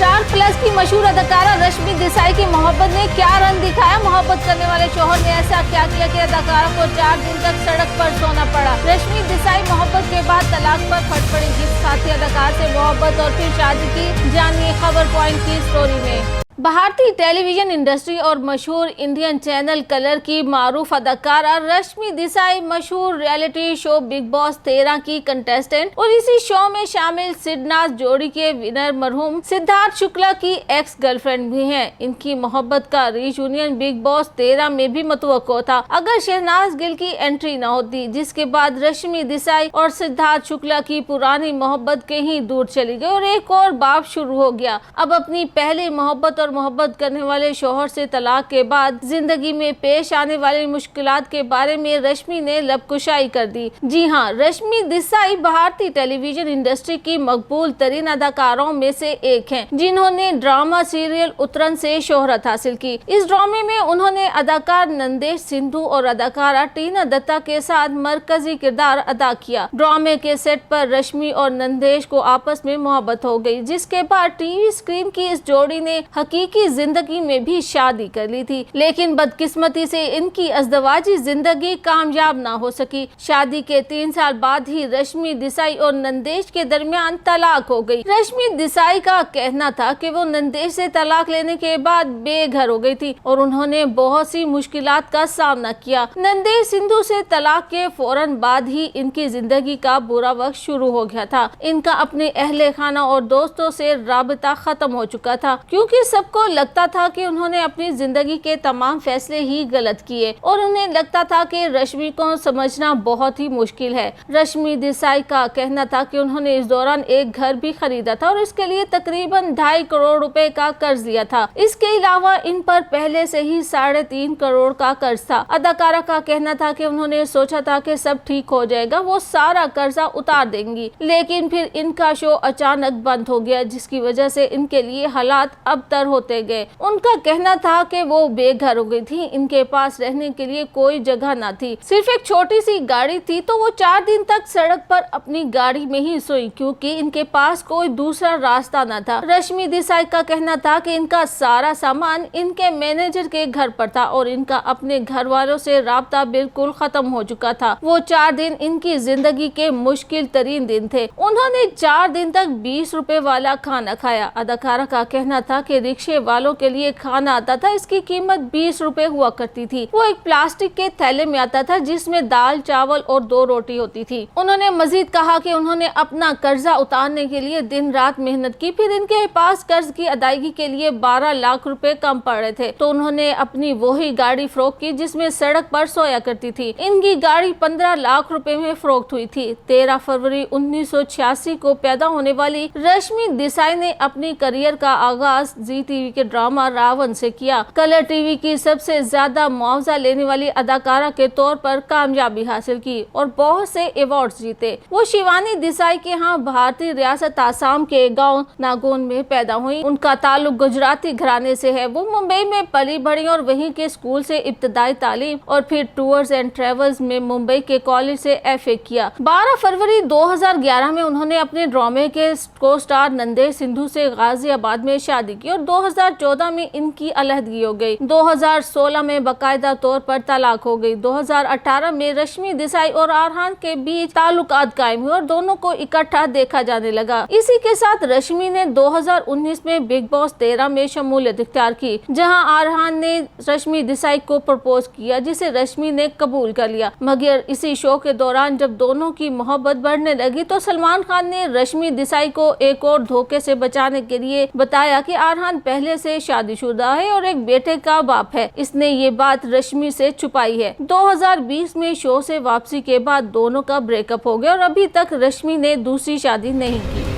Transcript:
Star plus की मशहूर अदाकारा रश्मि देसाई की मोहब्बत ने क्या रंग दिखाया। मोहब्बत करने वाले शौहर ने ऐसा क्या किया कि अदाकारा को 4 दिन तक सड़क पर सोना पड़ा। रश्मि देसाई मोहब्बत के बाद तलाक पर फट पड़ी। जिस साथी अदाकार से मोहब्बत और फिर शादी की, जानिए खबर पॉइंट की स्टोरी में। भारतीय टेलीविजन इंडस्ट्री और मशहूर इंडियन चैनल कलर की मारूफ अदाकारा रश्मि देसाई मशहूर रियलिटी शो बिग बॉस 13 की कंटेस्टेंट और इसी शो में शामिल सिडनाज जोड़ी के विनर मरहूम सिद्धार्थ शुक्ला की एक्स गर्लफ्रेंड भी हैं। इनकी मोहब्बत का रीयूनियन बिग बॉस 13 में भी मतवक्को था अगर शहनाज गिल की एंट्री न होती, जिसके बाद रश्मि देसाई और सिद्धार्थ शुक्ला की पुरानी मोहब्बत कहीं दूर चली गई और एक और बाब शुरू हो गया। अब अपनी पहली मोहब्बत और मोहब्बत करने वाले शौहर से तलाक के बाद जिंदगी में पेश आने वाली मुश्किलात के बारे में रश्मि ने लबकुशाई कर दी। जी हां, रश्मि देसाई भारतीय टेलीविजन इंडस्ट्री की मकबूल तरीन अदाकारों में से एक हैं, जिन्होंने ड्रामा सीरियल उतरन से शोहरत हासिल की। इस ड्रामे में उन्होंने अदाकार नंदेश सिंधु और अदाकारा टीना दत्ता के साथ मरकजी किरदार अदा किया। ड्रामे के सेट पर रश्मि और नंदेश को आपस में मोहब्बत हो गई, जिसके बाद टीवी स्क्रीन की इस जोड़ी ने हकीकी जिंदगी में भी शादी कर ली थी, लेकिन बदकिस्मती से इनकी अज़दवाजी जिंदगी कामयाब ना हो सकी। शादी के 3 साल बाद ही रश्मि देसाई और नंदेश के दरमियान तलाक हो गई। रश्मि देसाई का कहना था कि वो नंदेश से तलाक लेने के बाद बेघर हो गई थी और उन्होंने बहुत सी मुश्किलात का सामना किया। नंदेश सिंधु से तलाक के फौरन बाद ही इनकी जिंदगी का बुरा वक्त शुरू हो गया था। इनका अपने अहले खाना और दोस्तों से राबता खत्म हो चुका था, क्योंकि सबको लगता था कि उन्होंने अपनी जिंदगी के तमाम फैसले ही गलत किए और उन्हें लगता था कि रश्मि को समझना बहुत ही मुश्किल है। रश्मि देसाई का कहना था कि उन्होंने इस दौरान एक घर भी खरीदा था और इसके लिए तकरीबन 2.5 करोड़ रुपए का कर्ज लिया था। इसके अलावा इन पर पहले से ही 3.5 करोड़ का कर्ज था। अदाकारा का कहना था कि उन्होंने सोचा था कि सब ठीक हो जाएगा, वो सारा कर्जा उतार देंगी, लेकिन फिर इनका शो अचानक बंद हो गया, जिसकी वजह से इनके लिए हालात अबतर होते गए। उनका कहना था कि वो बेघर हो गई थी, इनके पास रहने के लिए कोई जगह न थी, सिर्फ एक छोटी सी गाड़ी थी, तो वो 4 दिन तक सड़क पर अपनी गाड़ी में ही सोई, क्योंकि इनके पास कोई दूसरा रास्ता न था। रश्मि देसाई का कहना था कि इनका सारा सामान इनके मैनेजर के घर पर था और इनका अपने घर वालों से राब्ता बिल्कुल खत्म हो चुका था। वो 4 दिन इनकी जिंदगी के मुश्किल तरीन दिन थे। उन्होंने 4 दिन तक 20 रुपए वाला खाना खाया। अदाकारा का कहना था कि रिक्शे वालों के लिए खाना आता था, इसकी कीमत 20 रुपए हुआ करती थी। वो एक प्लास्टिक के थैले में आता था, जिसमें दाल चावल और 2 रोटी होती थी। उन्होंने मजीद कहा कि उन्होंने अपना कर्जा उतारने के लिए दिन रात मेहनत की, फिर इनके पास कर्ज की अदायगी के लिए 12 लाख रुपए कम पड़ रहे थे, तो उन्होंने अपनी वही गाड़ी फरोख्त की जिसमें सड़क पर सोया करती थी। इनकी गाड़ी 15 लाख रुपए में फरोख्त हुई थी। 13 फरवरी 1986 को पैदा होने वाली रश्मि देसाई ने अपनी करियर का आगाज जी टीवी के ड्रामा रावण से किया। कलर टीवी की सबसे ज्यादा मुआवजा लेने वाली अदाकारा के तौर पर कामयाबी हासिल की और बहुत से अवार्ड्स जीते। वो शिवानी देसाई के यहाँ भारतीय रियासत आसाम के गांव नागौन में पैदा हुई। उनका ताल्लुक गुजराती घराने से है। वो मुंबई में पली बढ़ी और वहीं के स्कूल से इब्तदाई तालीम और फिर टूर्स एंड ट्रेवल्स में मुंबई के कॉलेज से FA किया। 12 फरवरी 2011 में उन्होंने अपने ड्रामे के को स्टार नंदेश सिंधु से गाजियाबाद में शादी की और 2014 में इनकी अलहदगी हो गई। 2016 में बाकायदा तौर पर तलाक हो गई। 2018 में रश्मि देसाई और अरहान के बीच ताल्लुकात कायम हुए और दोनों को इकट्ठा देखा जाने लगा। इसी के साथ रश्मि ने 2019 में बिग बॉस 13 में शमूलियत इख्तियार की, जहां अरहान ने रश्मि देसाई को प्रपोज किया, जिसे रश्मि ने कबूल कर लिया। मगर इसी शो के दौरान जब दोनों की मोहब्बत बढ़ने लगी तो सलमान खान ने रश्मि देसाई को एक और धोखे से बचाने के लिए बताया कि अरहान पहले से शादीशुदा है और एक बेटे का बाप है। इसने ये बात रश्मि से छुपाई है। 2020 में शो से वापसी के बाद दोनों का ब्रेकअप हो गया और अभी तक रश्मि ने दूसरी शादी नहीं की।